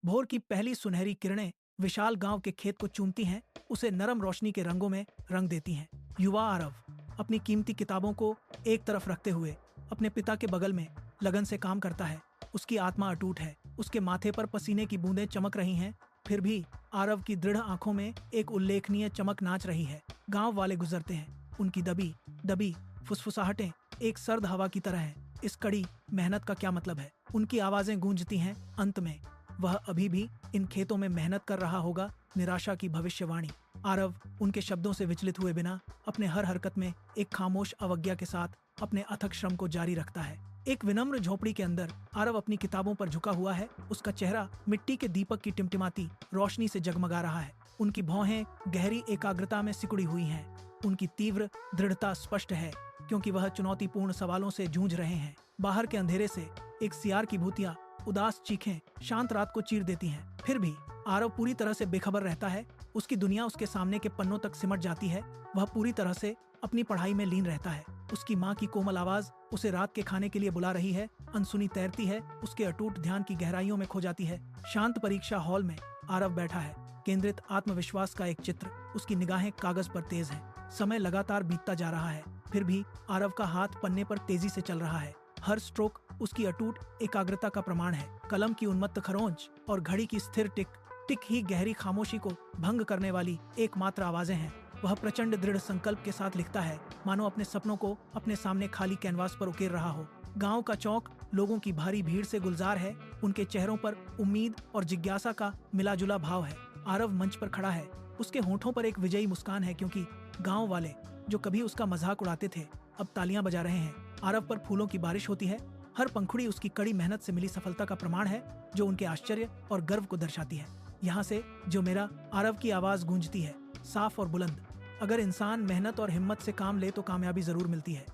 भोर की पहली सुनहरी किरणें विशाल गांव के खेत को चूमती हैं, उसे नरम रोशनी के रंगों में रंग देती हैं। युवा आरव अपनी कीमती किताबों को एक तरफ रखते हुए अपने पिता के बगल में लगन से काम करता है। उसकी आत्मा अटूट है, उसके माथे पर पसीने की बूंदें चमक रही हैं, फिर भी आरव की दृढ़ आंखों में एक उल्लेखनीय चमक नाच रही है। गांव वाले गुजरते हैं, उनकी दबी दबी फुसफुसाहटें एक सर्द हवा की तरह हैं। इस कड़ी मेहनत का क्या मतलब है? उनकी आवाजें गूंजती हैं। अंत में वह अभी भी इन खेतों में मेहनत कर रहा होगा। निराशा की भविष्यवाणी। आरव उनके शब्दों से विचलित हुए बिना अपने हर हरकत में एक खामोश अवज्ञा के साथ अपने अथक श्रम को जारी रखता है। एक विनम्र झोपड़ी के अंदर आरव अपनी किताबों पर झुका हुआ है। उसका चेहरा मिट्टी के दीपक की टिमटिमाती रोशनी से जगमगा रहा है। उनकी भौहें गहरी एकाग्रता में सिकुड़ी हुई हैं। उनकी तीव्र दृढ़ता स्पष्ट है, क्योंकि वह चुनौतीपूर्ण सवालों से जूझ रहे हैं। बाहर के अंधेरे से एक सियार की भूतिया उदास चीखें शांत रात को चीर देती हैं। फिर भी आरव पूरी तरह से बेखबर रहता है। उसकी दुनिया उसके सामने के पन्नों तक सिमट जाती है। वह पूरी तरह से अपनी पढ़ाई में लीन रहता है। उसकी माँ की कोमल आवाज उसे रात के खाने के लिए बुला रही है, अनसुनी तैरती है, उसके अटूट ध्यान की गहराइयों में खो जाती है। शांत परीक्षा हॉल में आरव बैठा है, केंद्रित आत्मविश्वास का एक चित्र। उसकी निगाहें कागज पर तेज हैं। समय लगातार बीतता जा रहा है, फिर भी आरव का हाथ पन्ने पर तेजी से चल रहा है। हर स्ट्रोक उसकी अटूट एकाग्रता का प्रमाण है। कलम की उन्मत्त खरोंच और घड़ी की स्थिर टिक टिक ही गहरी खामोशी को भंग करने वाली एकमात्र आवाजें हैं। वह प्रचंड दृढ़ संकल्प के साथ लिखता है, मानो अपने सपनों को अपने सामने खाली कैनवास पर उकेर रहा हो। गांव का चौक लोगों की भारी भीड़ से गुलजार है। उनके चेहरों पर उम्मीद और जिज्ञासा का मिलाजुला भाव है। आरव मंच पर खड़ा है। उसके होंठों पर एक विजयी मुस्कान है, क्योंकि गांव वाले जो कभी उसका मजाक उड़ाते थे अब तालियां बजा रहे हैं। आरव पर फूलों की बारिश होती है। हर पंखुड़ी उसकी कड़ी मेहनत से मिली सफलता का प्रमाण है, जो उनके आश्चर्य और गर्व को दर्शाती है। यहाँ से जो मेरा आरव की आवाज गूंजती है, साफ और बुलंद। अगर इंसान मेहनत और हिम्मत से काम ले तो कामयाबी जरूर मिलती है।